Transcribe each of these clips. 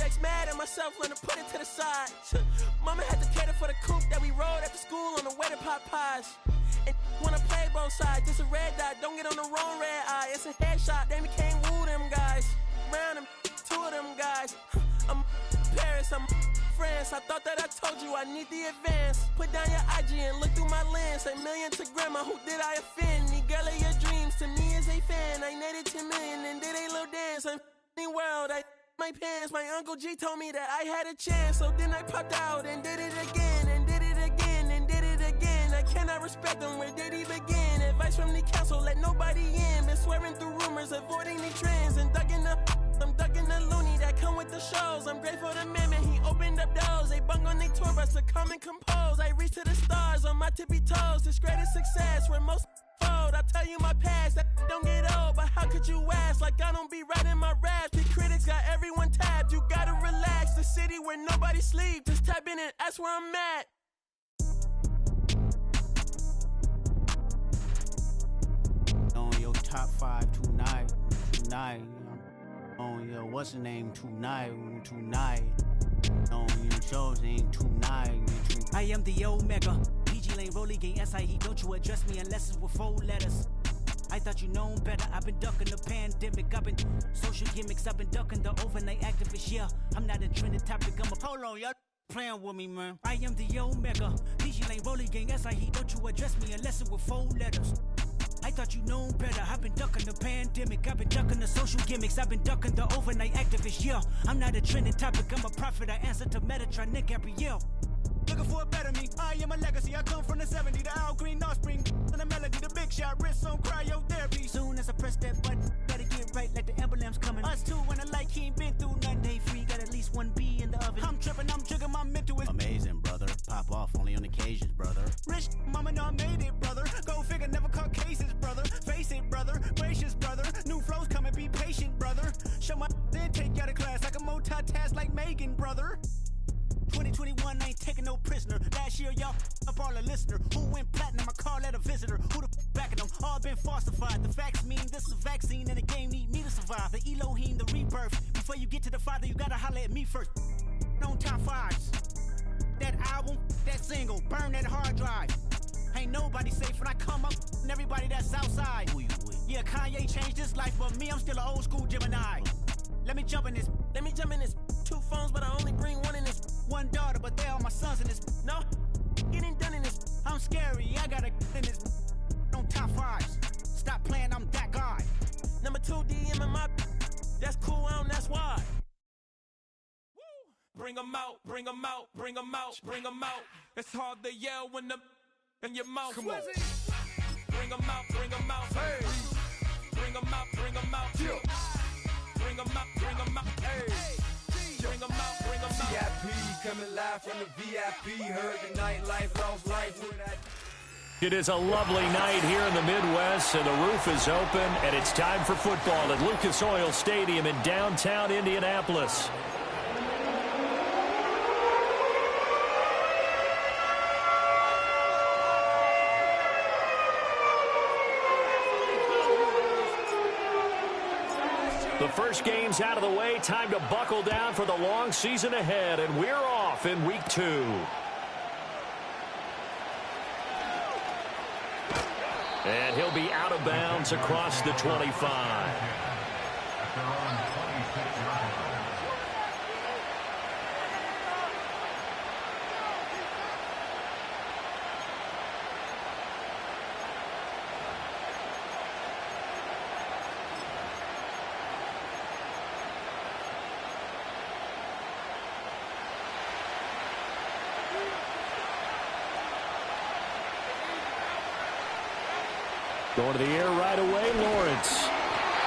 sex, mad at myself, learn to put it to the side. Mama had to cater for the coupe that we rode after school on the way to Popeyes. And wanna play both sides, this a red dot, don't get on the wrong red eye. It's a headshot, they can't woo them guys. Round them, two of them guys. I'm Paris, I'm France. I thought that I told you I need the advance. Put down your IG and look through my lens. A million to grandma, who did I offend? The girl of your dreams to me is a fan. I netted 10 million and did a little dance. I'm f***ing world, I my pants. My Uncle G told me that I had a chance. So then I popped out and did it again. And did it again and did it again. I cannot respect them, where did he begin? Advice from the council, let nobody in. Been swearing through rumors, avoiding the trends. And I'm ducking the loony that come with the shows. I'm grateful to man, he opened up doors. They bung on their tour bus to come and compose. I reach to the stars on my tippy toes. This greatest success where most fold. I tell you my past, that don't get old. But how could you ask? Like I don't be writing my raps. The critics got everyone tapped. You gotta relax. The city where nobody sleeps. Just tap in and that's where I'm at. On your top 5 tonight. On your what's the name tonight. On your shows ain't tonight. I am the Omega. PG Lane, Rolly Gang, SIE. Don't you address me unless it's with 4 letters. I thought you known better. I've been ducking the pandemic. I've been social gimmicks. I've been ducking the overnight activists. Yeah, I'm not a trending topic. I'm a hold on, y'all playing with me, man. I am the Omega. PG Lane, Rolly Gang, SIE. Don't you address me unless it's with 4 letters. I thought you known better. I've been ducking the pandemic. I've been ducking the social gimmicks. I've been ducking the overnight activists. Yeah, I'm not a trending topic. I'm a prophet. I answer to Metatron, Nick Gabrielle. Looking for a better me. I am a legacy. I come from the 70s. The Al Green offspring. And the melody. The big shot. Wrist on cryotherapy. Soon as I press that button, better get right like the emblem's coming. Us two when the light ain't been through nothing. Day free. Got at least 1 B in the oven. I'm tripping. I'm triggering. My mental is amazing, brother. Pop off only on occasions, brother. Rich mama know I made it, brother. Go figure. Never caught cases, brother. Face it, brother. Gracious, brother. New flows coming. Be patient, brother. Show my then take you out of class. Like a multitask like Megan, brother. 2021 ain't taking no prisoner. Last year, y'all up all a listener. Who went platinum? I call that a visitor. Who the backing them? All been falsified. The facts mean this is a vaccine and the game need me to survive. The Elohim, the rebirth. Before you get to the Father, you gotta holler at me first. On top 5s. That album, that single, burn that hard drive. Ain't nobody safe when I come up and everybody that's outside. Who you with? Yeah, Kanye changed his life, but me, I'm still an old school Gemini. Let me jump in this. 2 phones, but I only bring 1 in this. 1 daughter, but they all my sons in this. No, getting done in this. I'm scary, I gotta in this. On top 5s. Stop playing, I'm that guy. Number 2 DM in my. That's cool, that's why. Bring 'em out, bring 'em out, bring 'em out, bring 'em out. It's hard to yell when the in your mouth. Come on. Bring 'em out, bring 'em out. Hey. Bring 'em out, bring 'em out. Yeah. Bring 'em out, bring 'em out. Hey. Bring 'em out, bring 'em out. VIP coming live from the VIP. Heard the nightlife, lost life with that. It is a lovely night here in the Midwest, and the roof is open, and it's time for football at Lucas Oil Stadium in downtown Indianapolis. The first game's out of the way. Time to buckle down for the long season ahead, and we're off in week 2. And he'll be out of bounds across the 25. Going to the air right away, Lawrence.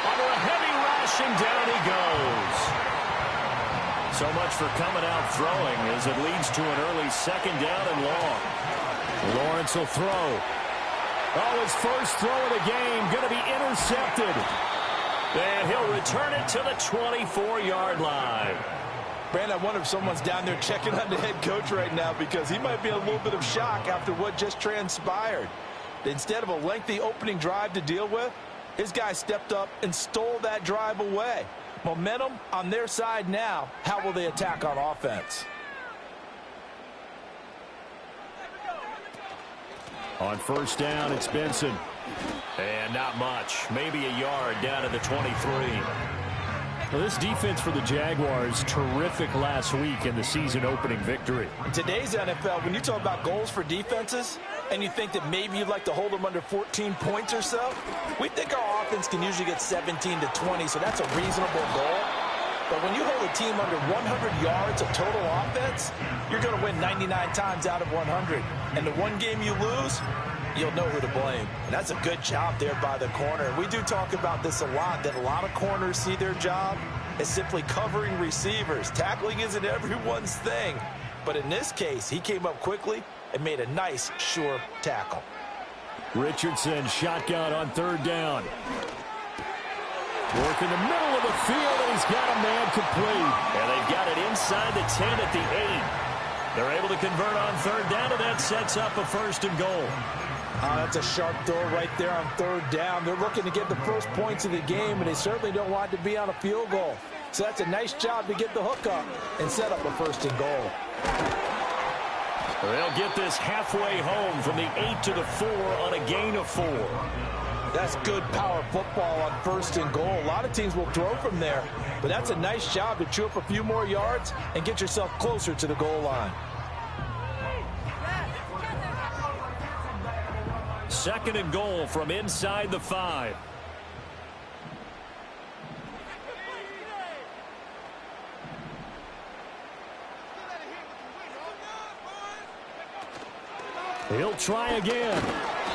Under a heavy rush, and down he goes. So much for coming out throwing as it leads to an early 2nd down and long. Lawrence will throw. Oh, his first throw of the game going to be intercepted. And he'll return it to the 24-yard line. Brandon, I wonder if someone's down there checking on the head coach right now, because he might be in a little bit of shock after what just transpired. Instead of a lengthy opening drive to deal with, his guy stepped up and stole that drive away. Momentum on their side now. How will they attack on offense? On first down, it's Benson. And not much. Maybe a yard down to the 23. Well, this defense for the Jaguars, terrific last week in the season-opening victory. In today's NFL, when you talk about goals for defenses, and you think that maybe you'd like to hold them under 14 points or so, we think our offense can usually get 17 to 20, so that's a reasonable goal. But when you hold a team under 100 yards of total offense, you're going to win 99 times out of 100. And the one game you lose, you'll know who to blame. And that's a good job there by the corner. And we do talk about this a lot, that a lot of corners see their job as simply covering receivers. Tackling isn't everyone's thing. But in this case, he came up quickly and made a nice, sure tackle. Richardson shotgun on third down. Work in the middle of the field, and he's got a man complete. And they've got it inside the 10 at the 8. They're able to convert on third down, and that sets up a first and goal. That's a sharp throw right there on third down. They're looking to get the first points of the game, and they certainly don't want to be on a field goal. So that's a nice job to get the hook up and set up a first and goal. They'll get this halfway home from the 8 to the 4 on a gain of 4. That's good power football on first and goal. A lot of teams will throw from there, but that's a nice job to chew up a few more yards and get yourself closer to the goal line. Second and goal from inside the 5. He'll try again.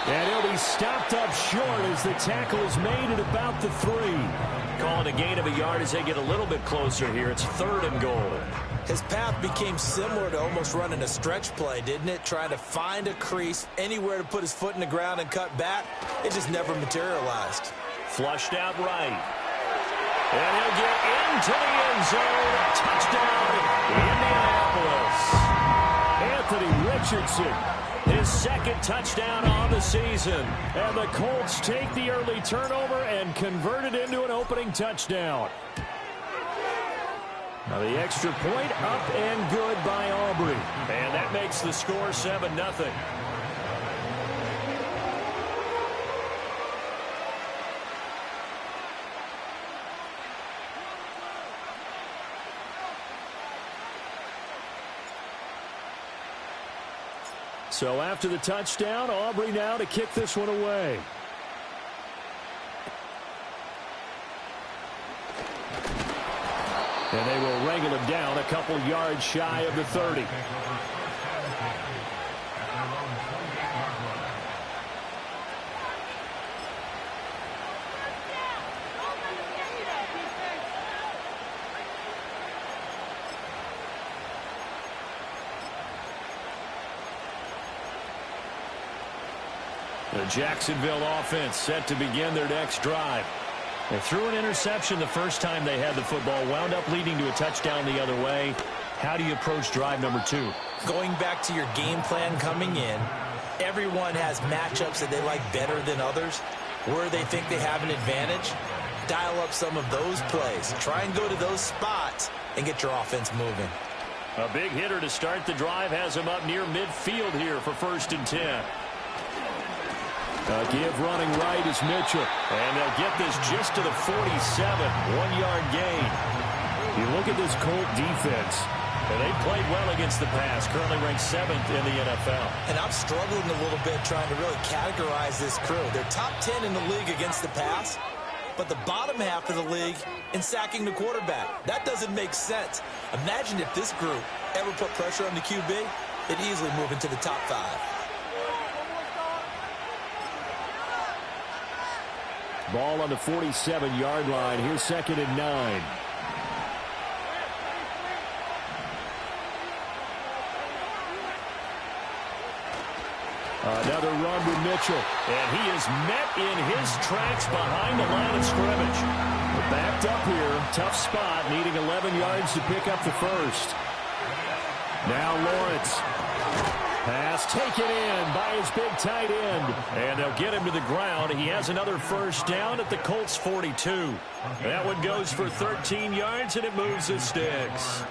And he'll be stopped up short as the tackle is made at about the 3. Calling a gain of a yard as they get a little bit closer here. It's third and goal. His path became similar to almost running a stretch play, didn't it? Trying to find a crease, anywhere to put his foot in the ground and cut back. It just never materialized. Flushed out right. And he'll get into the end zone. Touchdown, Indianapolis. Anthony Richardson. His second touchdown on the season. And the Colts take the early turnover and convert it into an opening touchdown. Now the extra point up and good by Aubrey. And that makes the score 7-0. So after the touchdown, Aubrey now to kick this one away. And they will wrangle him down a couple yards shy of the 30. The Jacksonville offense set to begin their next drive. They threw an interception the first time they had the football, wound up leading to a touchdown the other way. How do you approach drive number 2? Going back to your game plan coming in, everyone has matchups that they like better than others. Where they think they have an advantage, dial up some of those plays. Try and go to those spots and get your offense moving. A big hitter to start the drive has him up near midfield here for first and 10. Give running right is Mitchell. And they'll get this just to the 47. 1-yard gain. You look at this Colt defense. And they played well against the pass. Currently ranked 7th in the NFL. And I'm struggling a little bit trying to really categorize this crew. They're top 10 in the league against the pass, but the bottom half of the league in sacking the quarterback. That doesn't make sense. Imagine if this group ever put pressure on the QB, they'd easily move into the top 5. Ball on the 47-yard line. Here's second and 9. Another run with Mitchell. And he is met in his tracks behind the line of scrimmage. We're backed up here. Tough spot, needing 11 yards to pick up the first. Now Lawrence. Pass taken in by his big tight end. And they'll get him to the ground. He has another first down at the Colts 42. That one goes for 13 yards, and it moves the sticks.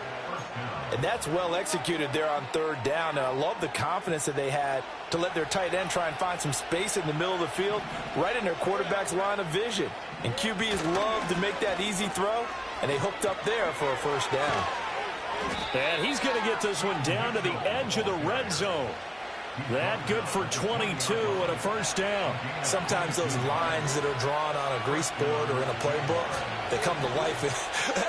And that's well executed there on third down. And I love the confidence that they had to let their tight end try and find some space in the middle of the field, right in their quarterback's line of vision. And QBs love to make that easy throw, and they hooked up there for a first down. And he's going to get this one down to the edge of the red zone. That good for 22 and a first down. Sometimes those lines that are drawn on a grease board or in a playbook, they come to life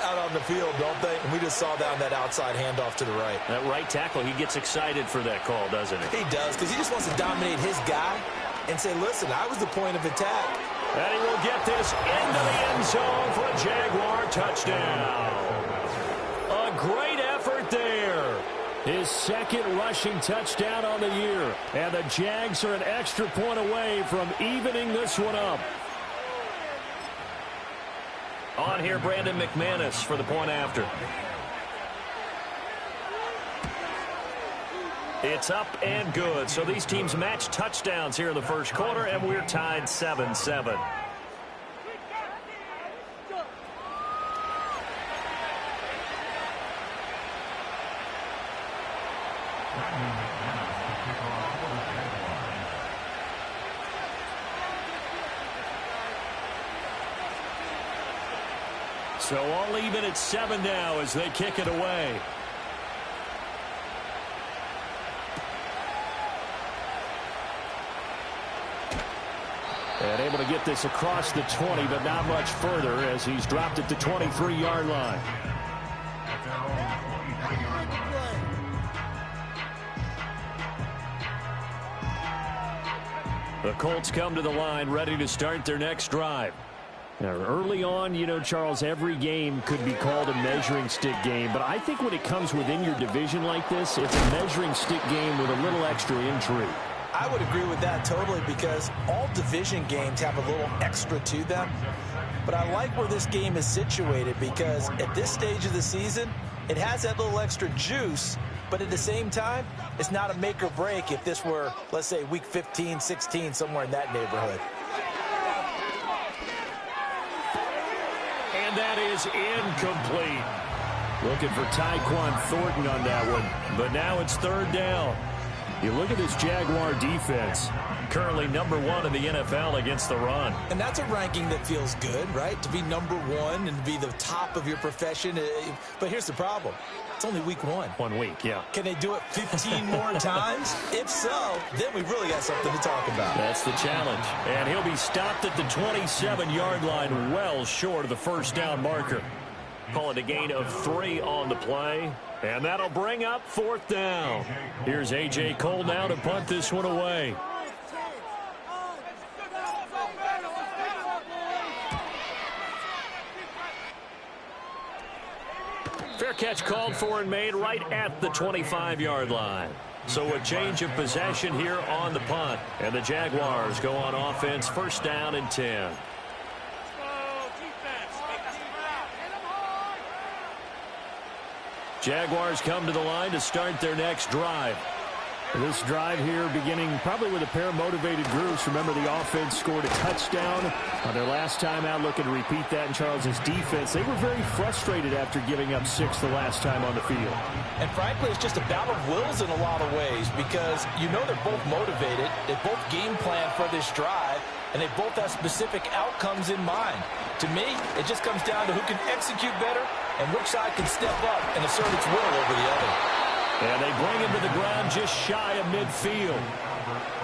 out on the field, don't they? And we just saw down that outside handoff to the right. That right tackle, he gets excited for that call, doesn't he? He does, because he just wants to dominate his guy and say, listen, I was the point of attack. And he will get this into the end zone for a Jaguar touchdown. A great effort there. His second rushing touchdown on the year. And the Jags are an extra point away from evening this one up. On here, Brandon McManus for the point after. It's up and good. So these teams match touchdowns here in the first quarter, and we're tied 7-7. So all even at 7 now as they kick it away. And able to get this across the 20, but not much further as he's dropped it to 23-yard line. The Colts come to the line ready to start their next drive. Now, early on, you know, Charles, every game could be called a measuring stick game, but I think when it comes within your division like this, it's a measuring stick game with a little extra intrigue. I would agree with that totally, because all division games have a little extra to them. But I like where this game is situated, because at this stage of the season, it has that little extra juice, but at the same time, it's not a make or break if this were, let's say, week 15, 16, somewhere in that neighborhood. And that is incomplete. Looking for Tyquan Thornton on that one, but now it's third down. You look at this Jaguar defense, currently number 1 in the NFL against the run. And that's a ranking that feels good, right? To be number 1 and be the top of your profession. But here's the problem. It's only week 1. 1 week, yeah. Can they do it 15 more times? If so, then we really got something to talk about. That's the challenge. And he'll be stopped at the 27-yard line, well short of the first down marker. Call it a gain of 3 on the play. And that'll bring up fourth down. Here's A.J. Cole now to punt this one away. Fair catch called for and made right at the 25-yard line. So a change of possession here on the punt. And the Jaguars go on offense, first down and 10. Jaguars come to the line to start their next drive. This drive here beginning probably with a pair of motivated groups. Remember, the offense scored a touchdown on their last time out. Looking to repeat that in Charles's defense. They were very frustrated after giving up 6 the last time on the field. And frankly, it's just a battle of wills in a lot of ways, because you know they're both motivated. They both game plan for this drive, and they both have specific outcomes in mind. To me, it just comes down to who can execute better and which side can step up and assert its will over the other. And they bring him to the ground just shy of midfield.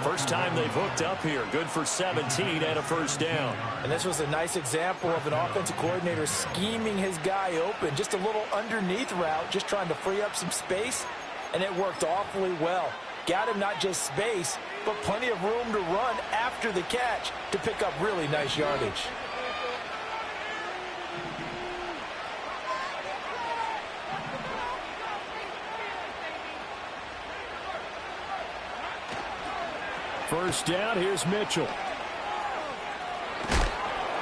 First time they've hooked up here. Good for 17 and a first down. And this was a nice example of an offensive coordinator scheming his guy open. Just a little underneath route, just trying to free up some space. And it worked awfully well. Got him not just space, but plenty of room to run after the catch to pick up really nice yardage. First down, here's Mitchell.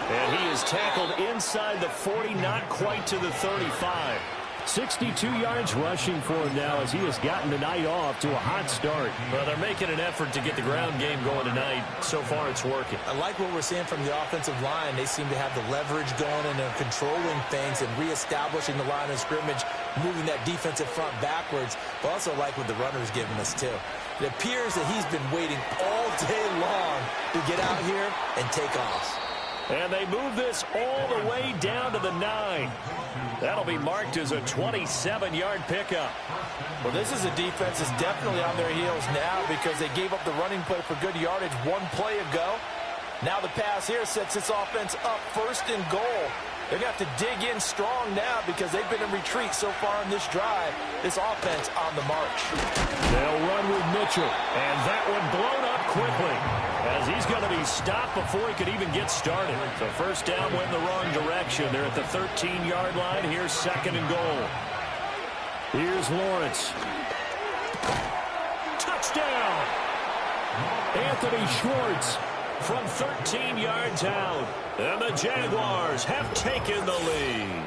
And he is tackled inside the 40, not quite to the 35. 62 yards rushing for him now as he has gotten the night off to a hot start. Well, they're making an effort to get the ground game going tonight. So far, it's working. I like what we're seeing from the offensive line. They seem to have the leverage going and they're controlling things and reestablishing the line of scrimmage, moving that defensive front backwards. But also like what the runner's giving us, too. It appears that he's been waiting all day long to get out here and take off. And they move this all the way down to the 9. That'll be marked as a 27-yard pickup. Well, this is a defense that's definitely on their heels now because they gave up the running play for good yardage one play ago. Now the pass here sets this offense up 1st and goal. They're going to have to dig in strong now because they've been in retreat so far in this drive. This offense on the march. They'll run with Mitchell, and that one blown up quickly as he's going to be stopped before he could even get started. So first down went in the wrong direction. They're at the 13-yard line. Here's 2nd and goal. Here's Lawrence. Touchdown! Anthony Schwartz from 13 yards out. And the Jaguars have taken the lead.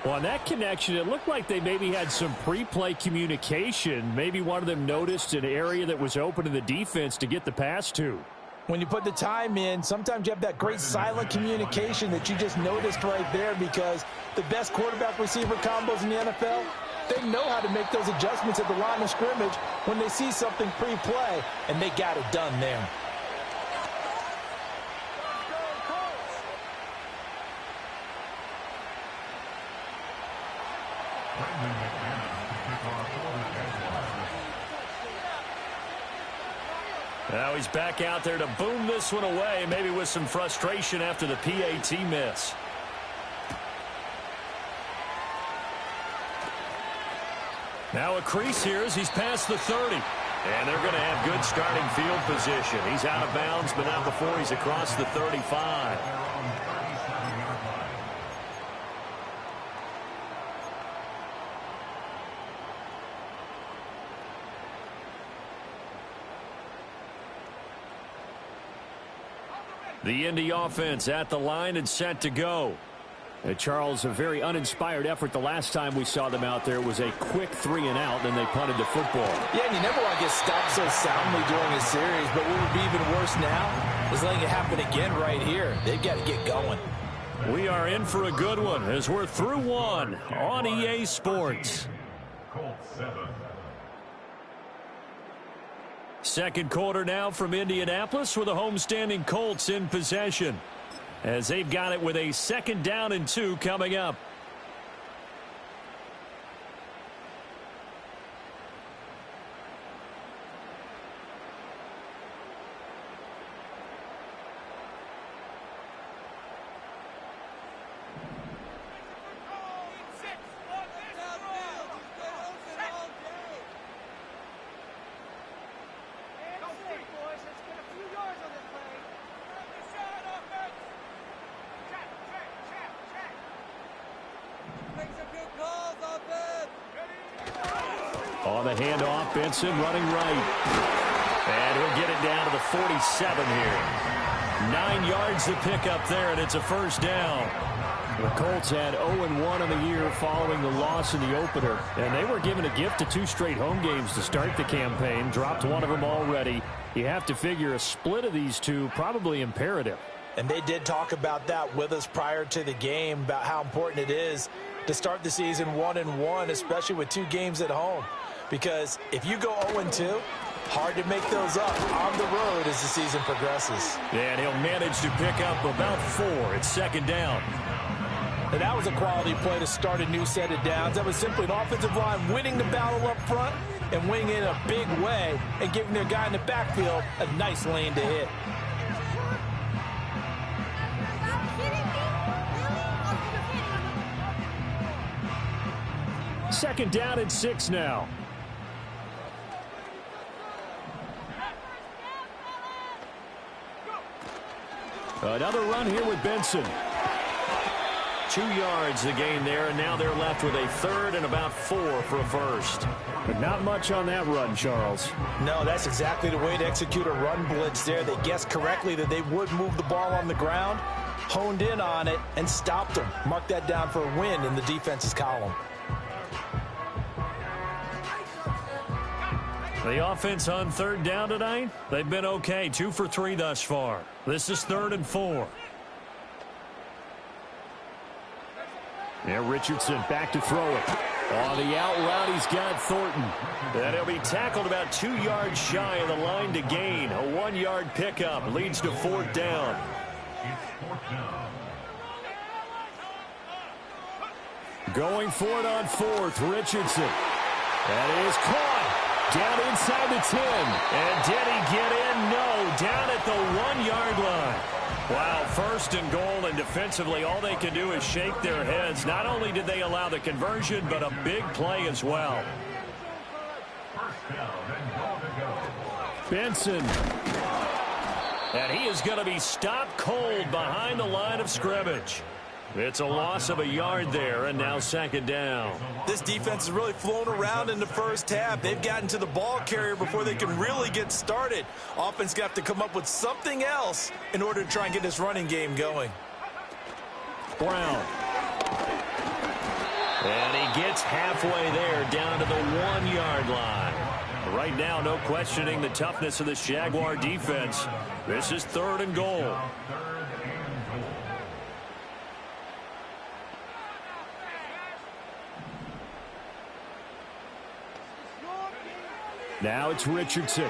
Well, on that connection, it looked like they maybe had some pre-play communication. Maybe one of them noticed an area that was open to the defense to get the pass to. When you put the time in, sometimes you have that great silent communication that you just noticed right there because the best quarterback-receiver combos in the NFL, they know how to make those adjustments at the line of scrimmage when they see something pre-play, and they got it done there. Now he's back out there to boom this one away, maybe with some frustration after the PAT miss. Now a crease here as he's past the 30. And they're going to have good starting field position. He's out of bounds, but not before he's across the 35. The Indy offense at the line and set to go. Charles, a very uninspired effort the last time we saw them out there was a quick 3-and-out, then they punted the football. Yeah, and you never want to get stopped so soundly during a series, but what would be even worse now is letting it happen again right here. They've got to get going. We are in for a good one as we're through one on EA Sports. Second quarter now from Indianapolis with the homestanding Colts in possession as they've got it with a 2nd down and 2 coming up. On the handoff, Benson running right. And he'll get it down to the 47 here. 9 yards to pick up there, and it's a 1st down. The Colts had 0-1 on the year following the loss in the opener. And they were given a gift of 2 straight home games to start the campaign. Dropped one of them already. You have to figure a split of these two probably imperative. And they did talk about that with us prior to the game, about how important it is to start the season 1-1, especially with 2 games at home. Because if you go 0-2, hard to make those up on the road as the season progresses. And he'll manage to pick up about 4. It's 2nd down. And that was a quality play to start a new set of downs. That was simply an offensive line winning the battle up front and winning in a big way and giving their guy in the backfield a nice lane to hit. Second down and 6 now. Another run here with Benson. 2 yards the gain there, and now they're left with a 3rd and about 4 for a 1st. But not much on that run, Charles. No, that's exactly the way to execute a run blitz there. They guessed correctly that they would move the ball on the ground, honed in on it, and stopped them. Mark that down for a win in the defense's column. The offense on third down tonight, they've been okay. 2 for 3 thus far. This is 3rd and 4. Now Richardson back to throw it. On the out route, he's got Thornton. And he'll be tackled about 2 yards shy of the line to gain. A 1-yard pickup leads to 4th down. Going for it on 4th, Richardson. That is caught. Down inside the 10. And did he get in? No. Down at the 1-yard line. Wow, 1st and goal, and defensively all they can do is shake their heads. Not only did they allow the conversion, but a big play as well. Benson. And he is going to be stopped cold behind the line of scrimmage. It's a loss of a yard there, and now 2nd down. This defense is really flown around in the first half. They've gotten to the ball carrier before they can really get started. Offense got to come up with something else in order to try and get this running game going. Brown. And he gets halfway there, down to the 1-yard line. Right now, no questioning the toughness of this Jaguar defense. This is 3rd and goal. Now it's Richardson.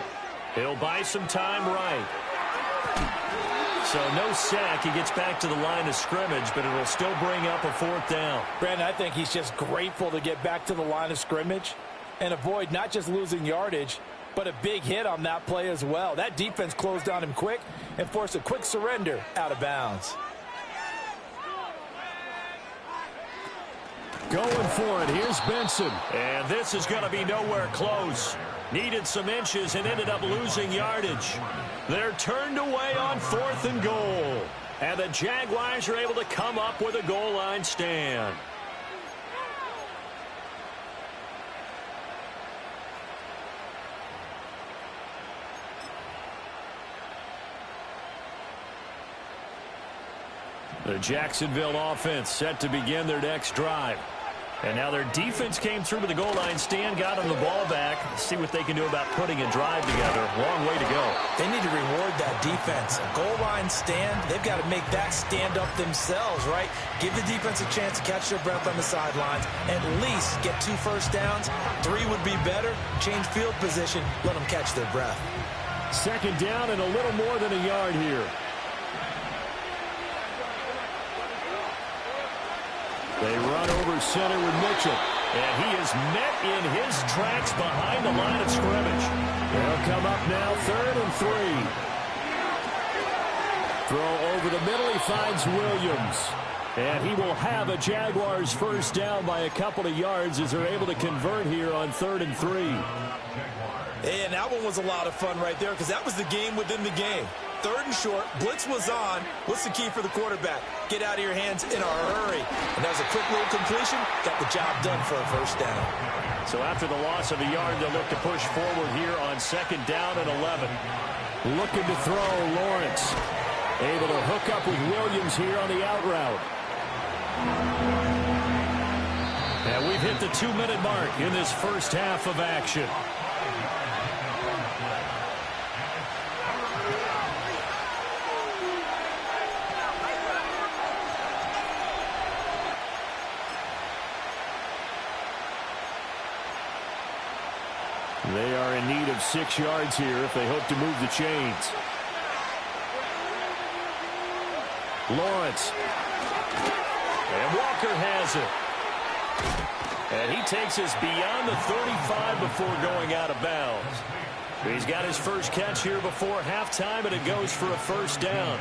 He'll buy some time right. So no sack. He gets back to the line of scrimmage, but it'll still bring up a 4th down. Brandon, I think he's just grateful to get back to the line of scrimmage and avoid not just losing yardage, but a big hit on that play as well. That defense closed on him quick and forced a quick surrender out of bounds. Going for it. Here's Benson. And this is going to be nowhere close. Needed some inches and ended up losing yardage. They're turned away on 4th and goal. And the Jaguars are able to come up with a goal line stand. The Jacksonville offense set to begin their next drive. And now their defense came through with the goal line stand, got them the ball back. Let's see what they can do about putting a drive together. Long way to go. They need to reward that defense. A goal line stand, they've got to make that stand up themselves, right? Give the defense a chance to catch their breath on the sidelines. At least get 2 first downs. 3 would be better. Change field position. Let them catch their breath. 2nd down and a little more than a yard here. They run over center with Mitchell. And he is met in his tracks behind the line of scrimmage. They'll come up now 3rd and 3. Throw over the middle. He finds Williams. And he will have a Jaguars 1st down by a couple of yards as they're able to convert here on 3rd and 3. And that one was a lot of fun right there because that was the game within the game. 3rd and short, blitz was on. What's the key for the quarterback? Get out of your hands in a hurry. And that was a quick little completion. Got the job done for a 1st down. So after the loss of a yard, they'll look to push forward here on 2nd down and 11. Looking to throw, Lawrence. Able to hook up with Williams here on the out route. And we've hit the 2-minute mark in this first half of action. They are in need of 6 yards here if they hope to move the chains. Lawrence. And Walker has it. And he takes us beyond the 35 before going out of bounds. He's got his first catch here before halftime, and it goes for a 1st down.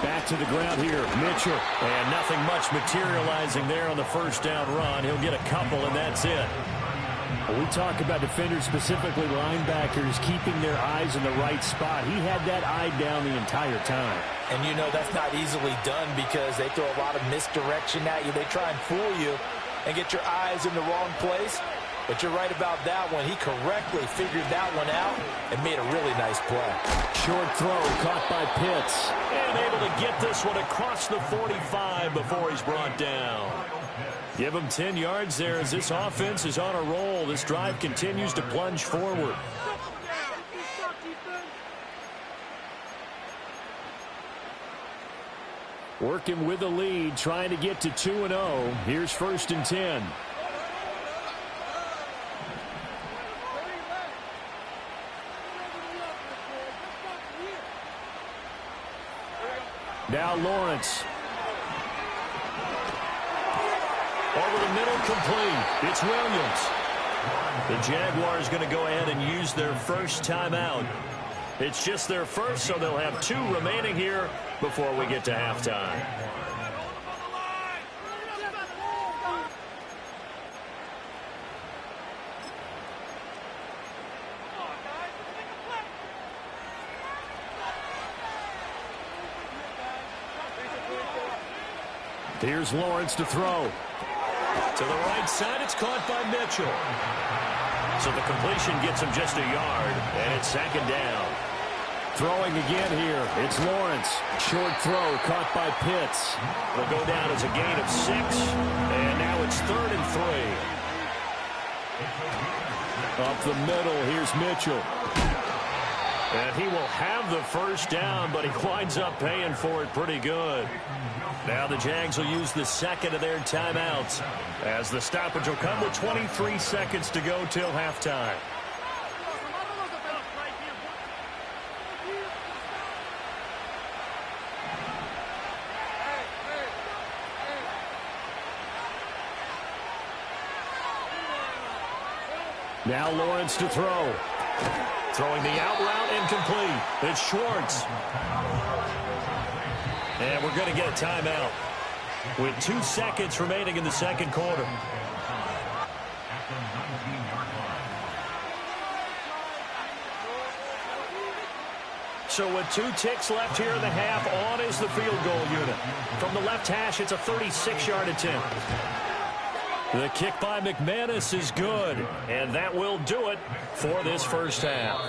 Back to the ground here, Mitchell. And nothing much materializing there on the 1st down run. He'll get a couple, and that's it. We talk about defenders, specifically linebackers, keeping their eyes in the right spot. He had that eye down the entire time. And you know that's not easily done because they throw a lot of misdirection at you. They try and fool you and get your eyes in the wrong place. But you're right about that one. He correctly figured that one out and made a really nice play. Short throw caught by Pitts. And able to get this one across the 45 before he's brought down. Give him 10 yards there as this offense is on a roll. This drive continues to plunge forward. Working with the lead, trying to get to 2-0. Here's 1st and 10. Now Lawrence. Over the middle, complete. It's Williams. The Jaguars going to go ahead and use their first timeout. It's just their first, so they'll have 2 remaining here before we get to halftime. Here's Lawrence to throw. To the right side, it's caught by Mitchell. So the completion gets him just a yard, and it's 2nd down. Throwing again here, it's Lawrence. Short throw caught by Pitts. It'll go down as a gain of 6, and now it's 3rd and 3. Up the middle, here's Mitchell. And he will have the first down, but he winds up paying for it pretty good. Now the Jags will use the second of their timeouts as the stoppage will come with 23 seconds to go till halftime. Now Lawrence to throw. Throwing the out route incomplete. It's Schwartz. And we're going to get a timeout with 2 seconds remaining in the 2nd quarter. So with 2 ticks left here in the half, on is the field goal unit. From the left hash, it's a 36-yard attempt. The kick by McManus is good, and that will do it for this first half.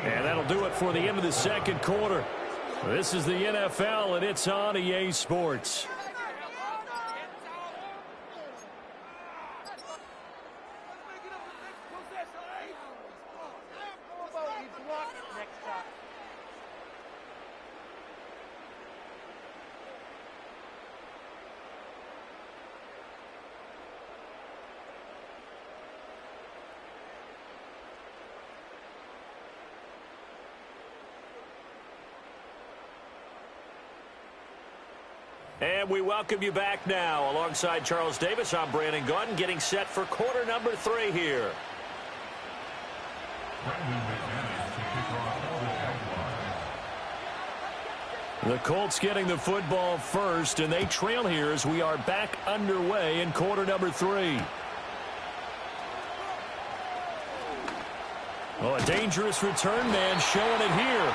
And that'll do it for the end of the 2nd quarter. This is the NFL, and it's on EA Sports. And we welcome you back now. Alongside Charles Davis, I'm Brandon Gaudin, getting set for quarter number 3 here. The Colts getting the football first, and they trail here as we are back underway in quarter number 3. Oh, a dangerous return man showing it here.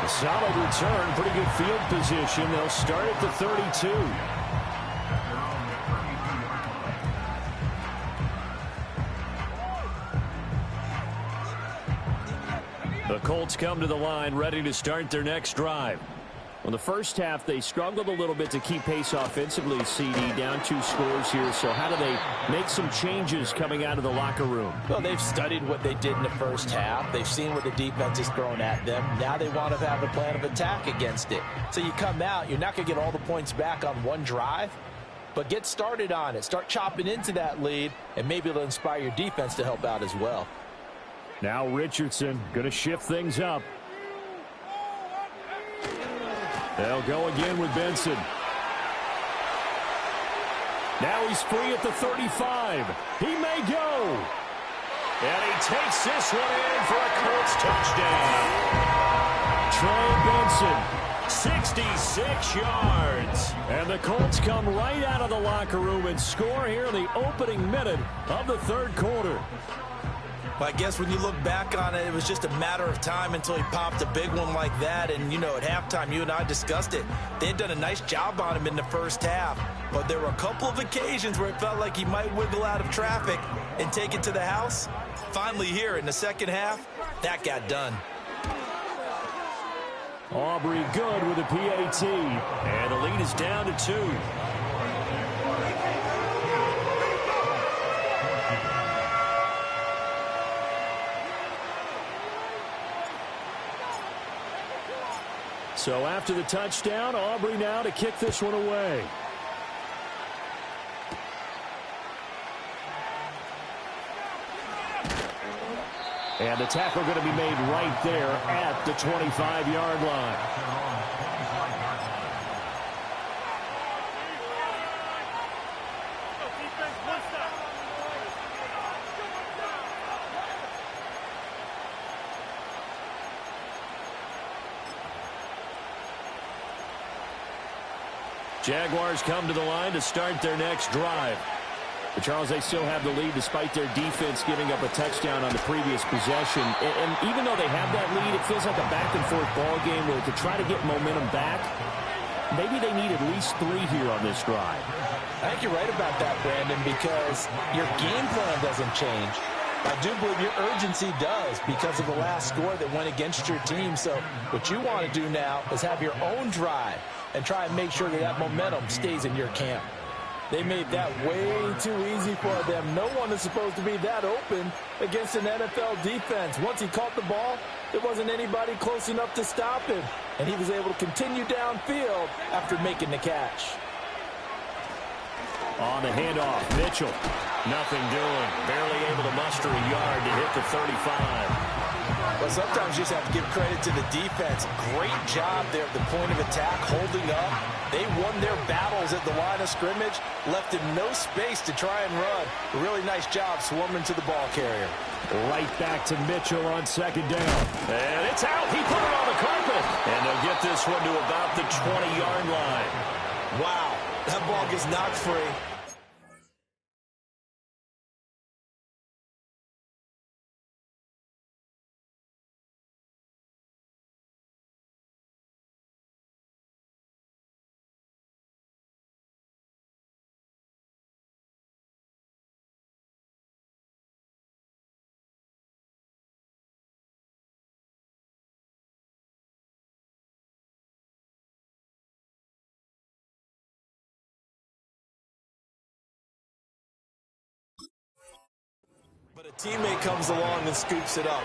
A solid return, pretty good field position. They'll start at the 32. The Colts come to the line, ready to start their next drive. Well, the first half, they struggled a little bit to keep pace offensively, CD, down 2 scores here. So how do they make some changes coming out of the locker room? Well, they've studied what they did in the first half. They've seen what the defense is throwing at them. Now they want to have a plan of attack against it. So you come out, you're not going to get all the points back on one drive, but get started on it. Start chopping into that lead, and maybe it'll inspire your defense to help out as well. Now Richardson going to shift things up. They'll go again with Benson. Now he's free at the 35. He may go. And he takes this one in for a Colts touchdown. Trey Benson, 66 yards. And the Colts come right out of the locker room and score here in the opening minute of the 3rd quarter. Well, I guess when you look back on it, it was just a matter of time until he popped a big one like that. And, you know, at halftime, you and I discussed it. They had done a nice job on him in the first half. But there were a couple of occasions where it felt like he might wiggle out of traffic. and take it to the house? Finally here in the second half, that got done. Aubrey good with a PAT, and the lead is down to 2. So after the touchdown, Aubrey now to kick this one away. And the tackle going to be made right there at the 25-yard line. Jaguars come to the line to start their next drive. But Charles, they still have the lead despite their defense giving up a touchdown on the previous possession. And even though they have that lead, it feels like a back-and-forth ball game where to try to get momentum back, maybe they need at least 3 here on this drive. I think you're right about that, Brandon, because your game plan doesn't change. I do believe your urgency does because of the last score that went against your team. So what you want to do now is have your own drive and try and make sure that that momentum stays in your camp. They made that way too easy for them. No one is supposed to be that open against an NFL defense. Once he caught the ball, there wasn't anybody close enough to stop him. And he was able to continue downfield after making the catch. On the handoff, Mitchell. Nothing doing. Barely able to muster a yard to hit the 35. Well, sometimes you just have to give credit to the defense. Great job there at the point of attack, holding up. They won their battles at the line of scrimmage, left him no space to try and run. A really nice job swarming to the ball carrier. Right back to Mitchell on second down. And it's out. He put it on the carpet. And they'll get this one to about the 20-yard line. Wow, that ball gets knocked free. But a teammate comes along and scoops it up.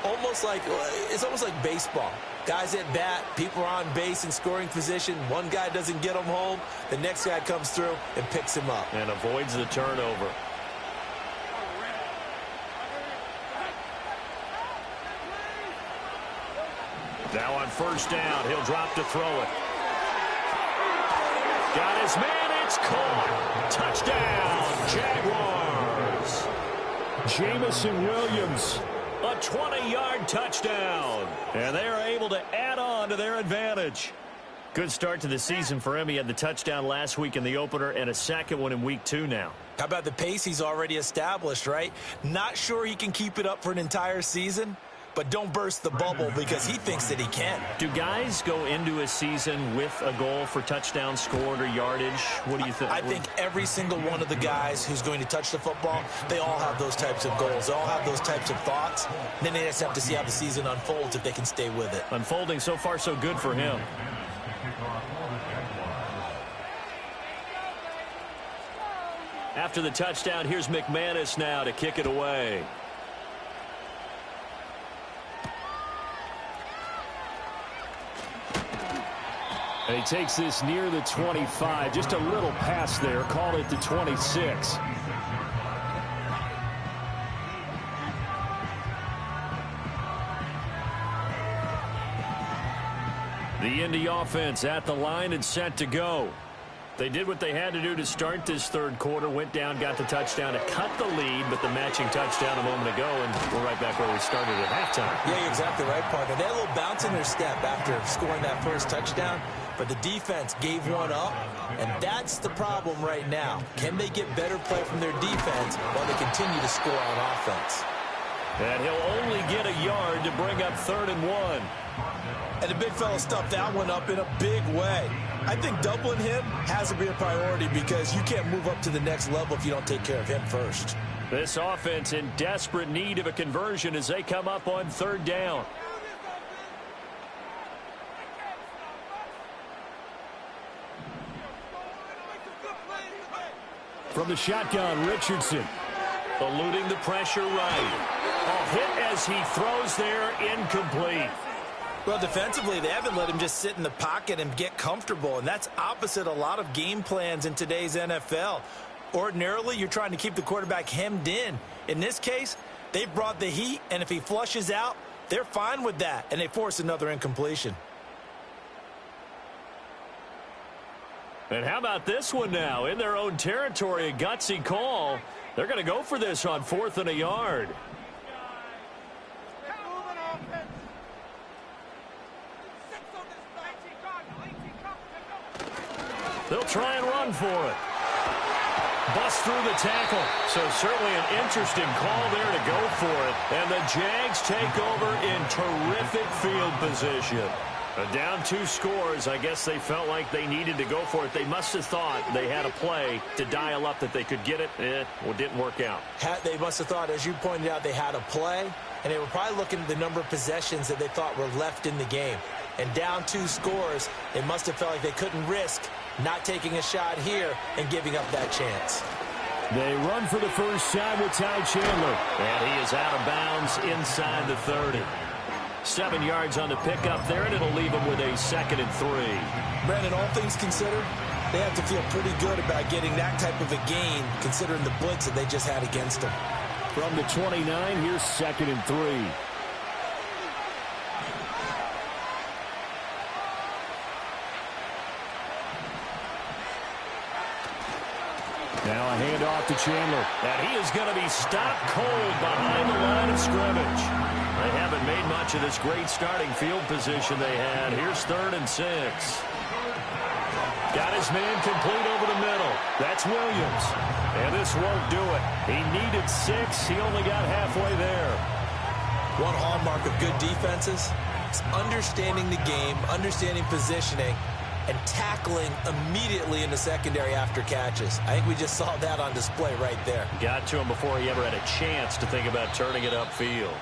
It's almost like baseball. Guys at bat, people are on base in scoring position. One guy doesn't get him home. The next guy comes through and picks him up. And avoids the turnover. Now on first down, he'll drop to throw it. Got his man, it's caught. Touchdown, Jaguars. Jamison Williams, a 20-yard touchdown. And they are able to add on to their advantage. Good start to the season for him. He had the touchdown last week in the opener and a second one in week 2 now. How about the pace he's already established, right? Not sure he can keep it up for an entire season, but don't burst the bubble because he thinks that he can. Do guys go into a season with a goal for touchdown scored or yardage? What do you think? I think every single one of the guys who's going to touch the football, they all have those types of goals. They all have those types of thoughts. And then they just have to see how the season unfolds if they can stay with it. Unfolding so far so good for him. After the touchdown, here's McManus now to kick it away. And he takes this near the 25. Just a little pass there. Call it the 26. The Indy offense at the line and set to go. They did what they had to do to start this third quarter. Went down, got the touchdown to cut the lead, but the matching touchdown a moment ago, and we're right back where we started at halftime. Yeah, you're exactly right, partner. They had a little bounce in their step after scoring that first touchdown, but the defense gave one up, and that's the problem right now. Can they get better play from their defense while they continue to score on offense? And he'll only get a yard to bring up 3rd and 1. And the big fella stuffed that one up in a big way. I think doubling him has to be a priority because you can't move up to the next level if you don't take care of him first. This offense in desperate need of a conversion as they come up on third down. From the shotgun, Richardson. Eluding the pressure right. A hit as he throws there, incomplete. Well, defensively, they haven't let him just sit in the pocket and get comfortable, and that's opposite a lot of game plans in today's NFL. Ordinarily, you're trying to keep the quarterback hemmed in. In this case, they brought the heat, and if he flushes out, they're fine with that, and they force another incompletion. And how about this one now? In their own territory, a gutsy call. They're going to go for this on 4th and a yard. They'll try and run for it. Bust through the tackle. So certainly an interesting call there to go for it. And the Jags take over in terrific field position. Down 2 scores. I guess they felt like they needed to go for it. They must have thought they had a play to dial up that they could get it. Well, it didn't work out. They must have thought, as you pointed out, they had a play. And they were probably looking at the number of possessions that they thought were left in the game. And down 2 scores, they must have felt like they couldn't risk not taking a shot here and giving up that chance. They run for the first time with Ty Chandler. And he is out of bounds inside the 30. 7 yards on the pickup there, and it'll leave them with a 2nd and 3. Brandon, all things considered, they have to feel pretty good about getting that type of a gain, considering the blitz that they just had against them. From the 29, here's 2nd and 3. Now a handoff to Chandler. And he is going to be stopped cold behind the line of scrimmage. They haven't made much of this great starting field position they had. Here's 3rd and 6. Got his man complete over the middle. That's Williams. And this won't do it. He needed 6. He only got halfway there. One hallmark of good defenses is understanding the game, understanding positioning, and tackling immediately in the secondary after catches. I think we just saw that on display right there. Got to him before he ever had a chance to think about turning it upfield.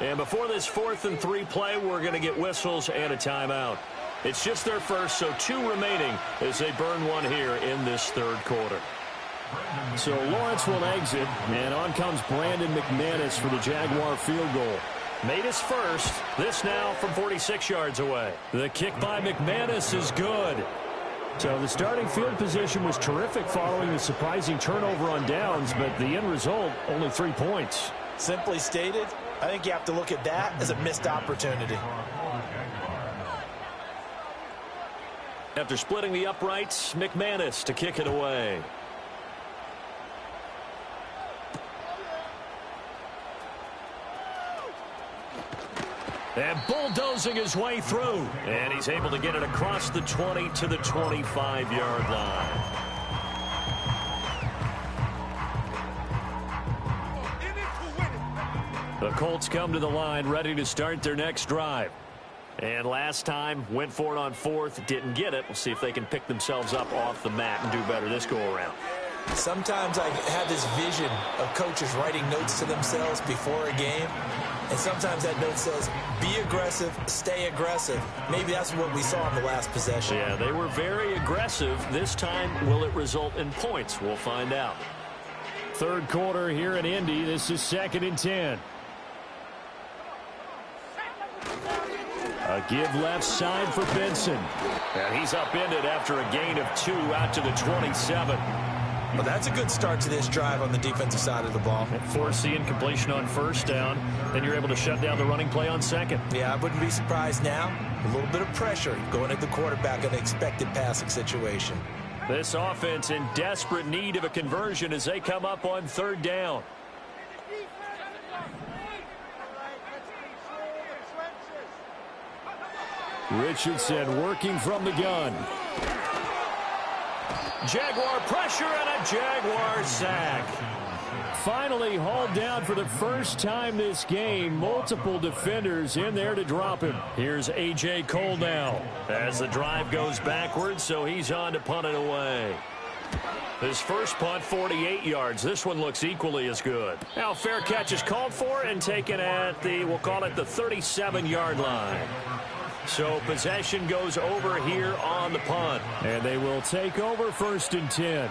And before this 4th and 3 play, we're going to get whistles and a timeout. It's just their first, so 2 remaining as they burn one here in this 3rd quarter. So Lawrence will exit, and on comes Brandon McManus for the Jaguar field goal. Made his first. This now from 46 yards away. The kick by McManus is good. So the starting field position was terrific following the surprising turnover on downs, but the end result, only 3 points. Simply stated, I think you have to look at that as a missed opportunity. After splitting the uprights, McManus to kick it away. And bulldozing his way through. And he's able to get it across the 20 to the 25-yard line. The Colts come to the line ready to start their next drive. And last time, went for it on 4th, didn't get it. We'll see if they can pick themselves up off the mat and do better this go-around. Sometimes I have this vision of coaches writing notes to themselves before a game. And sometimes that note says, be aggressive, stay aggressive. Maybe that's what we saw in the last possession. Yeah, they were very aggressive. This time, will it result in points? We'll find out. 3rd quarter here in Indy. This is 2nd and 10. A give left side for Benson. And he's upended after a gain of 2 out to the 27. Well, that's a good start to this drive on the defensive side of the ball. Force the incompletion on 1st down. Then you're able to shut down the running play on 2nd. Yeah, I wouldn't be surprised now. A little bit of pressure going at the quarterback in an expected passing situation. This offense in desperate need of a conversion as they come up on 3rd down. Richardson working from the gun. Jaguar pressure and a Jaguar sack. Finally hauled down for the first time this game. Multiple defenders in there to drop him. Here's A.J. Cole now as the drive goes backwards, so he's on to punt it away. His first punt, 48 yards. This one looks equally as good. Now, fair catch is called for and taken at the, we'll call it the 37-yard line. So possession goes over here on the punt. And they will take over 1st and 10.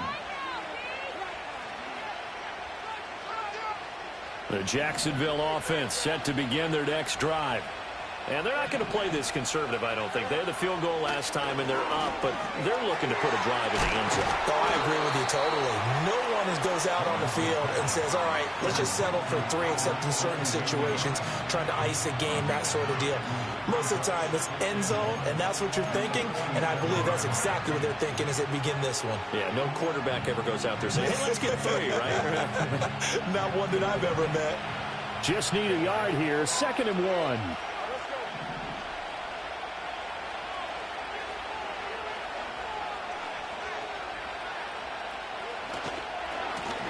The Jacksonville offense set to begin their next drive. And they're not going to play this conservative, I don't think. They had the field goal last time, and they're up, but they're looking to put a drive in the end zone. Oh, I agree with you totally. No one goes out on the field and says, all right, let's just settle for 3, except in certain situations, trying to ice a game, that sort of deal. Most of the time, it's end zone, and that's what you're thinking, and I believe that's exactly what they're thinking as they begin this one. Yeah, no quarterback ever goes out there saying, hey, let's get 3, right? Not one that I've ever met. Just need a yard here, 2nd and 1.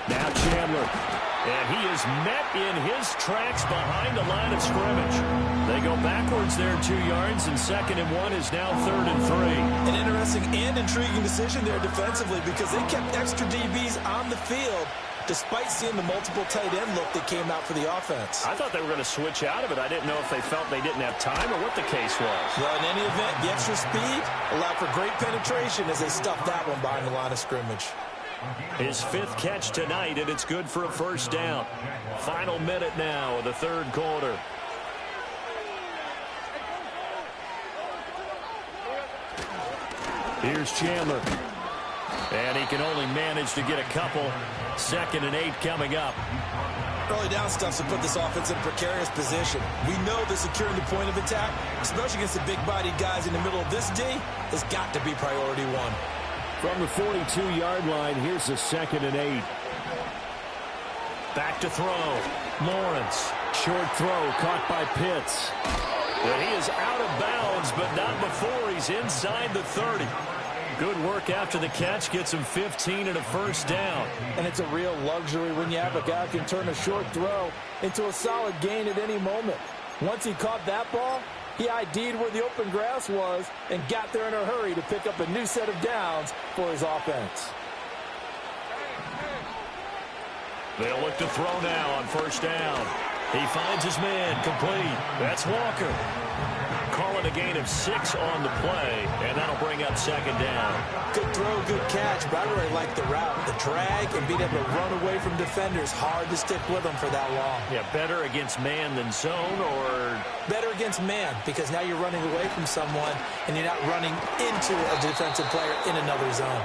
Now Chandler. And he is met in his tracks behind the line of scrimmage. They go backwards there 2 yards, and 2nd and 1 is now 3rd and 3. An interesting and intriguing decision there defensively because they kept extra DBs on the field despite seeing the multiple tight end look that came out for the offense. I thought they were going to switch out of it. I didn't know if they felt they didn't have time or what the case was. Well, in any event, the extra speed allowed for great penetration as they stuffed that one behind the line of scrimmage. His 5th catch tonight, and it's good for a 1st down. Final minute now of the 3rd quarter. Here's Chandler. And he can only manage to get a couple. 2nd and 8 coming up. Early down stuff to put this offense in a precarious position. We know that securing the point of attack, especially against the big-bodied guys in the middle of this D, has got to be priority 1. From the 42-yard line, here's the 2nd and 8. Back to throw. Lawrence. Short throw caught by Pitts. And he is out of bounds, but not before he's inside the 30. Good work after the catch. Gets him 15 and a 1st down. And it's a real luxury when you have a guy who can turn a short throw into a solid gain at any moment. Once he caught that ball, he ID'd where the open grass was and got there in a hurry to pick up a new set of downs for his offense. They'll look to throw now on 1st down. He finds his man complete. That's Walker. Calling a gain of 6 on the play, and that'll bring up 2nd down. Good throw, good catch, but I really like the route. The drag and being able to run away from defenders, hard to stick with them for that long. Yeah, better against man than zone, or? Better against man, because now you're running away from someone, and you're not running into a defensive player in another zone.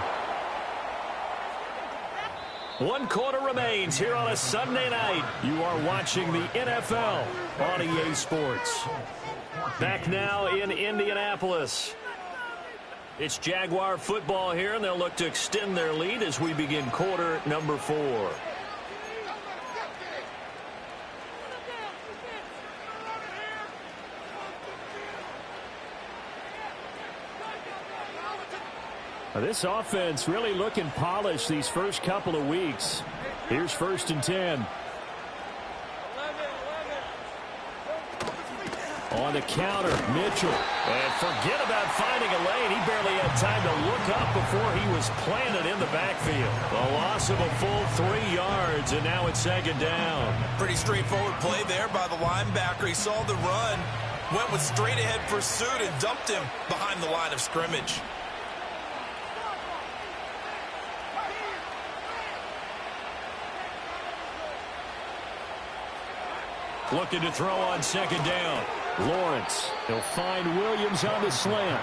1 quarter remains here on a Sunday night. You are watching the NFL on EA Sports. Back now in Indianapolis. It's Jaguar football here, and they'll look to extend their lead as we begin quarter number 4. This offense really looking polished these first couple of weeks. Here's 1st and 10. On the counter, Mitchell. And forget about finding a lane. He barely had time to look up before he was planted in the backfield. A loss of a full 3 yards, and now it's 2nd down. Pretty straightforward play there by the linebacker. He saw the run, went with straight-ahead pursuit, and dumped him behind the line of scrimmage. Looking to throw on 2nd down. Lawrence. He'll find Williams on the slant.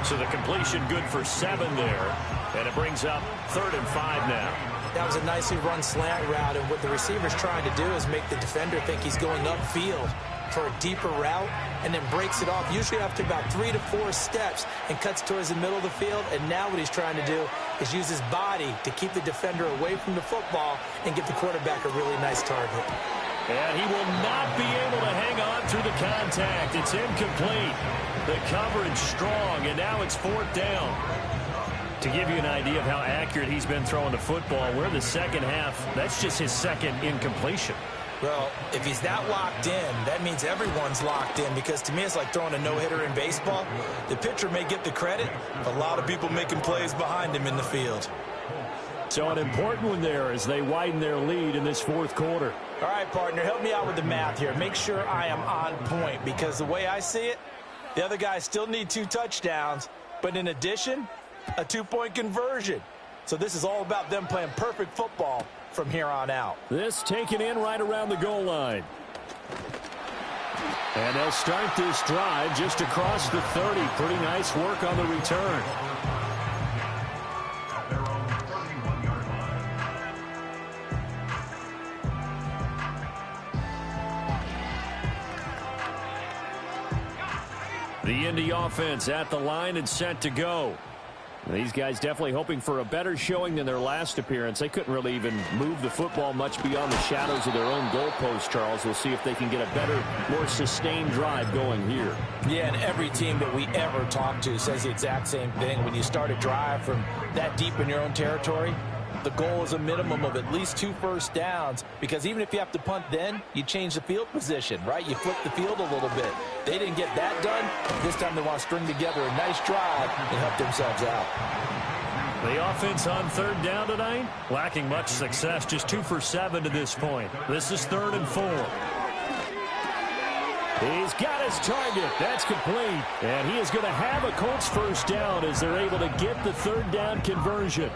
So the completion good for 7 there. And it brings up 3rd and 5 now. That was a nicely run slant route, and what the receiver's trying to do is make the defender think he's going upfield for a deeper route, and then breaks it off, usually after about 3 to 4 steps, and cuts towards the middle of the field. And now what he's trying to do is use his body to keep the defender away from the football and give the quarterback a really nice target. And he will not be able to hang on through the contact. It's incomplete. The coverage strong, and now it's 4th down. To give you an idea of how accurate he's been throwing the football, we're in the second half. That's just his 2nd incompletion. Well, if he's that locked in, that means everyone's locked in, because to me it's like throwing a no-hitter in baseball. The pitcher may get the credit, but a lot of people making plays behind him in the field. So an important one there as they widen their lead in this fourth quarter. All right, partner, help me out with the math here. Make sure I am on point, because the way I see it, the other guys still need 2 touchdowns, but in addition, a 2-point conversion. So this is all about them playing perfect football from here on out. This taken in right around the goal line. And they'll start this drive just across the 30. Pretty nice work on the return. The Indy offense at the line and set to go. These guys definitely hoping for a better showing than their last appearance. They couldn't really even move the football much beyond the shadows of their own goalpost, Charles. We'll see if they can get a better, more sustained drive going here. Yeah, and every team that we ever talk to says the exact same thing. When you start a drive from that deep in your own territory, the goal is a minimum of at least 2 first downs, because even if you have to punt then, you change the field position, right? You flip the field a little bit. They didn't get that done. This time they want to string together a nice drive and help themselves out. The offense on third down tonight, lacking much success, just 2 for 7 to this point. This is 3rd and 4. He's got his target. That's complete. And he is going to have a Colts first down as they're able to get the 3rd down conversion.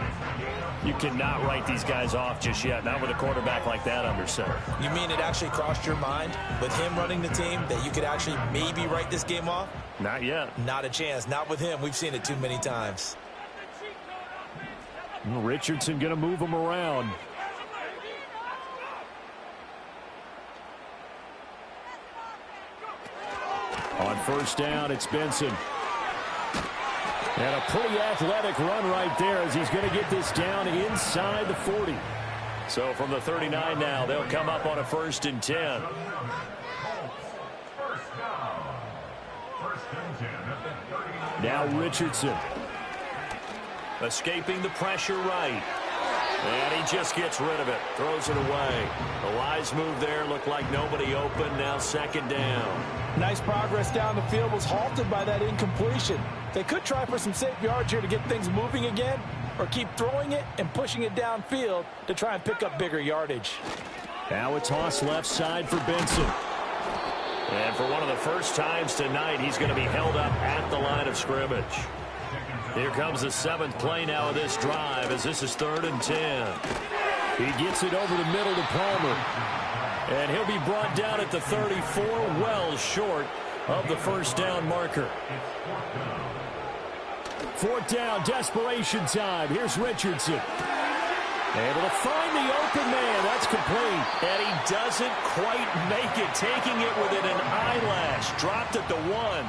You cannot write these guys off just yet, not with a quarterback like that under center. You mean it actually crossed your mind with him running the team that you could actually maybe write this game off? Not yet. Not a chance. Not with him. We've seen it too many times. Richardson going to move him around. On first down, it's Benson. And a pretty athletic run right there as he's going to get this down inside the 40. So from the 39 now, they'll come up on a 1st and 10. Now Richardson. Escaping the pressure right. And he just gets rid of it. Throws it away. The wise move there. Looked like nobody open. Now 2nd down. Nice progress down the field. Was halted by that incompletion. They could try for some safe yards here to get things moving again, or keep throwing it and pushing it downfield to try and pick up bigger yardage. Now a toss left side for Benson. And for one of the first times tonight, he's going to be held up at the line of scrimmage. Here comes the 7th play now of this drive as this is 3rd and 10. He gets it over the middle to Palmer. And he'll be brought down at the 34, well short of the first down marker. 4th down, desperation time. Here's Richardson. Able to find the open man. That's complete. And he doesn't quite make it, taking it within an eyelash. Dropped at the 1.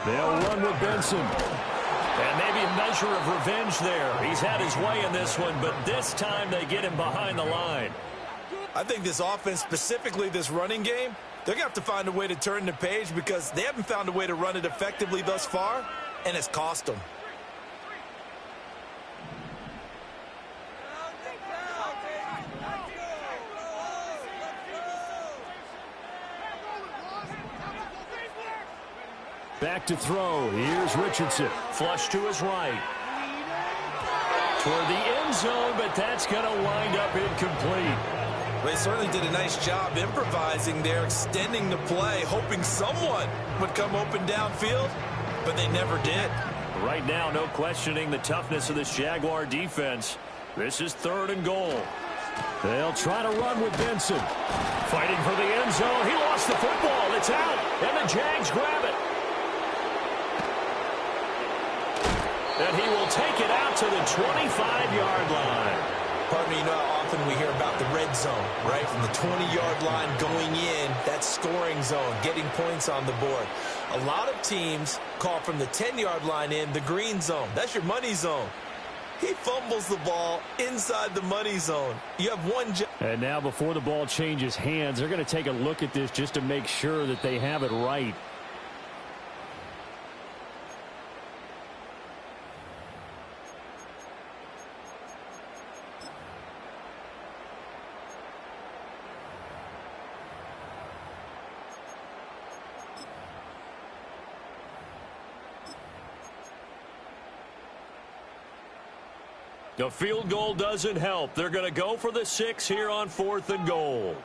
They'll run with Benson. And maybe a measure of revenge there. He's had his way in this one, but this time they get him behind the line. I think this offense, specifically this running game, they're going to have to find a way to turn the page, because they haven't found a way to run it effectively thus far, and it's cost them. Back to throw. Here's Richardson. Flush to his right. Toward the end zone, but that's going to wind up incomplete. They certainly did a nice job improvising there, extending the play, hoping someone would come open downfield, but they never did. Right now, no questioning the toughness of this Jaguar defense. This is 3rd and goal. They'll try to run with Benson. Fighting for the end zone. He lost the football. It's out, and the Jags grab it. And he will take it out to the 25-yard line. Pardon me, you know how often we hear about the red zone, right? From the 20-yard line going in, that scoring zone, getting points on the board. A lot of teams call from the 10-yard line in the green zone. That's your money zone. He fumbles the ball inside the money zone. You have one job. And now before the ball changes hands, they're going to take a look at this just to make sure that they have it right. The field goal doesn't help. They're going to go for the 6 here on 4th and goal.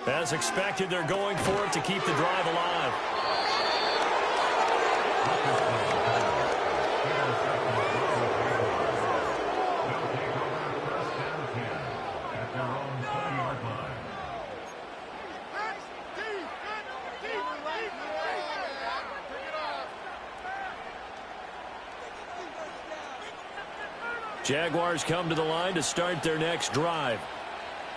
As expected, they're going for it to keep the drive alive. Jaguars come to the line to start their next drive.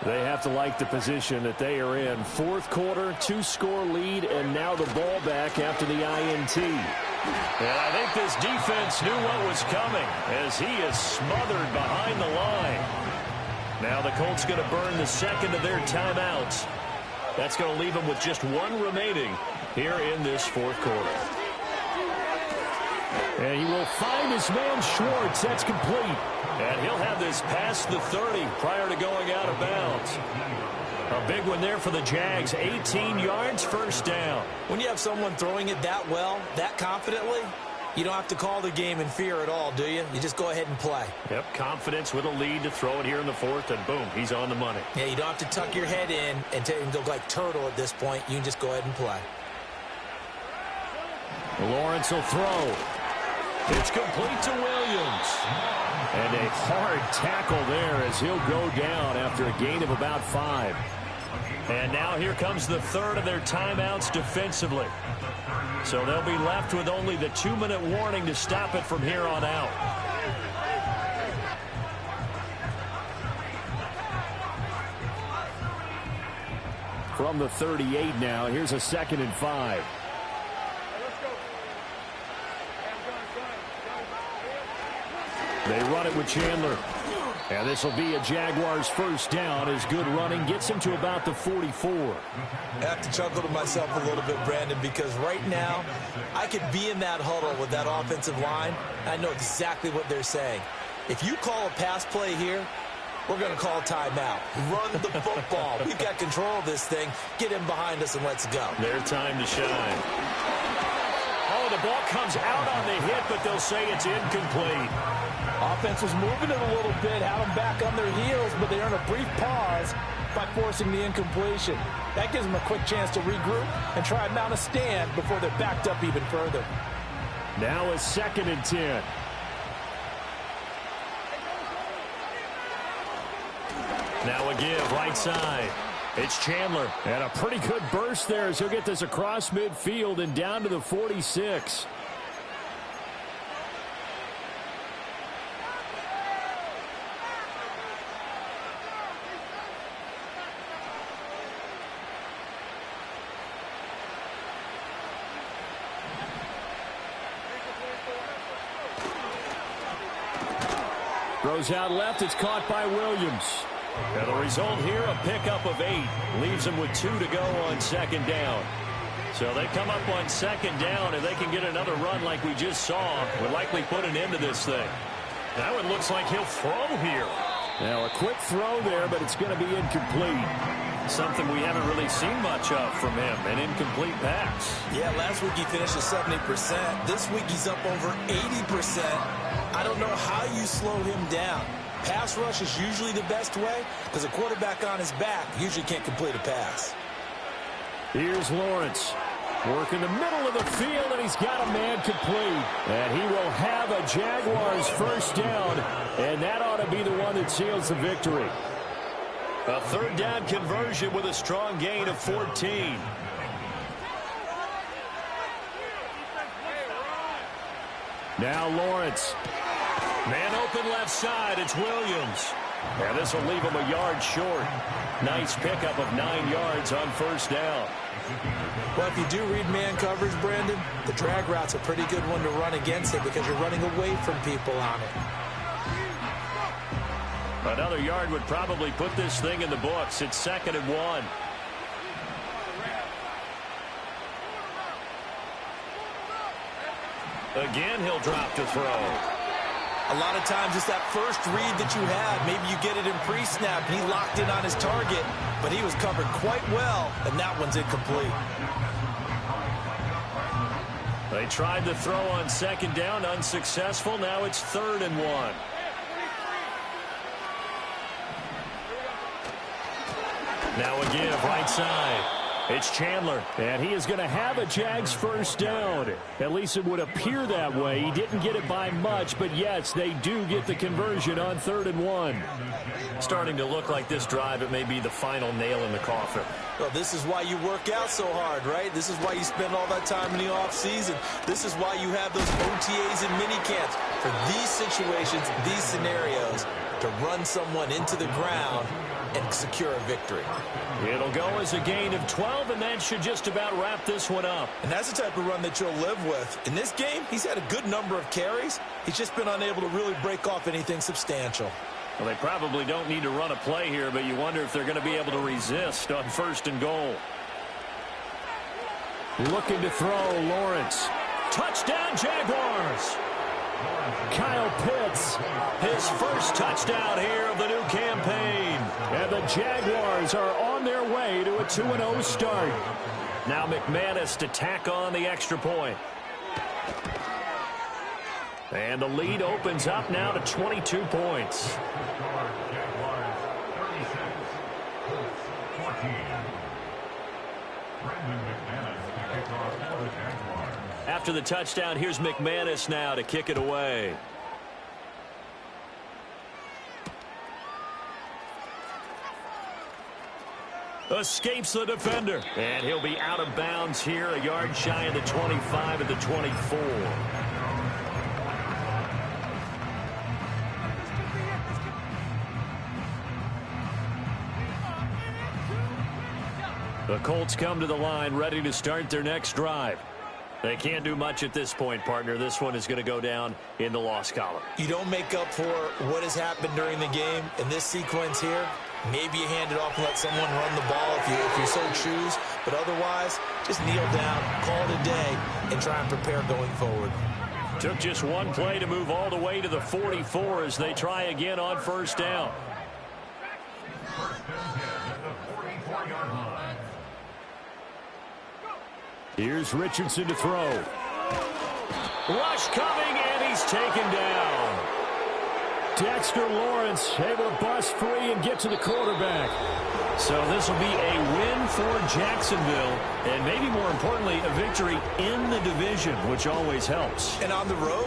They have to like the position that they are in. 4th quarter, 2-score lead, and now the ball back after the INT. And I think this defense knew what was coming as he is smothered behind the line. Now the Colts going to burn the second of their timeouts. That's going to leave them with just 1 remaining here in this 4th quarter. And he will find his man Schwartz. That's complete. And he'll have this past the 30 prior to going out of bounds. A big one there for the Jags. 18 yards, first down. When you have someone throwing it that well, that confidently, you don't have to call the game in fear at all, do you? You just go ahead and play. Yep, confidence with a lead to throw it here in the 4th, and boom, he's on the money. Yeah, you don't have to tuck your head in and go like turtle at this point. You can just go ahead and play. Lawrence will throw. It's complete to Williams. And a hard tackle there as he'll go down after a gain of about 5. And now here comes the 3rd of their timeouts defensively. So they'll be left with only the 2-minute warning to stop it from here on out. From the 38 now, here's a 2nd and 5. They run it with Chandler. And this will be a Jaguars first down as good running gets him to about the 44. I have to chuckle to myself a little bit, Brandon, because right now I could be in that huddle with that offensive line. I know exactly what they're saying. If you call a pass play here, we're going to call timeout. Run the football. We've got control of this thing. Get him behind us and let's go. Their time to shine. Oh, the ball comes out on the hit, but they'll say it's incomplete. Offense was moving it a little bit, had them back on their heels, but they earned a brief pause by forcing the incompletion. That gives them a quick chance to regroup and try and mount a stand before they're backed up even further. Now a 2nd and 10. Now a give, right side. It's Chandler. And a pretty good burst there as he'll get this across midfield and down to the 46. Throws out left. It's caught by Williams. And the result here, a pickup of 8. Leaves them with 2 to go on 2nd down. So they come up on 2nd down, and they can get another run like we just saw. Would likely put an end to this thing. That one looks like he'll throw here. Now a quick throw there, but it's going to be incomplete. Something we haven't really seen much of from him, an incomplete pass. Yeah, last week he finished at 70%. This week he's up over 80%. I don't know how you slow him down. Pass rush is usually the best way because a quarterback on his back usually can't complete a pass. Here's Lawrence. Work in the middle of the field, and he's got a man complete. And he will have a Jaguars first down, and that ought to be the one that seals the victory. A 3rd down conversion with a strong gain of 14. Now Lawrence. Man open left side. It's Williams. And this will leave him a yard short. Nice pickup of 9 yards on first down. Well, if you do read man coverage, Brandon, the drag route's a pretty good one to run against it because you're running away from people on it. Another yard would probably put this thing in the books. It's 2nd and 1. Again, he'll drop to throw. A lot of times it's that first read that you have. Maybe you get it in pre-snap, and he locked in on his target, but he was covered quite well, and that one's incomplete. They tried to throw on second down, unsuccessful. Now it's 3rd and 1. Now a give, right side. It's Chandler, and he is going to have a Jags first down. At least it would appear that way. He didn't get it by much, but yes, they do get the conversion on 3rd and 1. Starting to look like this drive, it may be the final nail in the coffin. Well, this is why you work out so hard, right? This is why you spend all that time in the offseason. This is why you have those OTAs and mini camps. For these situations, these scenarios, to run someone into the ground and secure a victory. It'll go as a gain of 12, and that should just about wrap this one up. And that's the type of run that you'll live with. In this game, he's had a good number of carries. He's just been unable to really break off anything substantial. Well, they probably don't need to run a play here, but you wonder if they're going to be able to resist on 1st and goal. Looking to throw, Lawrence. Touchdown, Jaguars! Kyle Pitts, his first touchdown here of the new campaign. And the Jaguars are on their way to a 2-0 start. Now McManus to tack on the extra point. And the lead opens up now to 22 points. After the touchdown, here's McManus now to kick it away. Escapes the defender. And he'll be out of bounds here, a yard shy of the 25 at the 24. The Colts come to the line, ready to start their next drive. They can't do much at this point, partner. This one is going to go down in the loss column. You don't make up for what has happened during the game. In this sequence here, maybe you hand it off and let someone run the ball if you so choose. But otherwise, just kneel down, call it a day, and try and prepare going forward. Took just one play to move all the way to the 44 as they try again on 1st down. Here's Richardson to throw. Rush coming, and he's taken down. Dexter Lawrence able to bust free and get to the quarterback. So this will be a win for Jacksonville, and maybe more importantly, a victory in the division, which always helps. And on the road,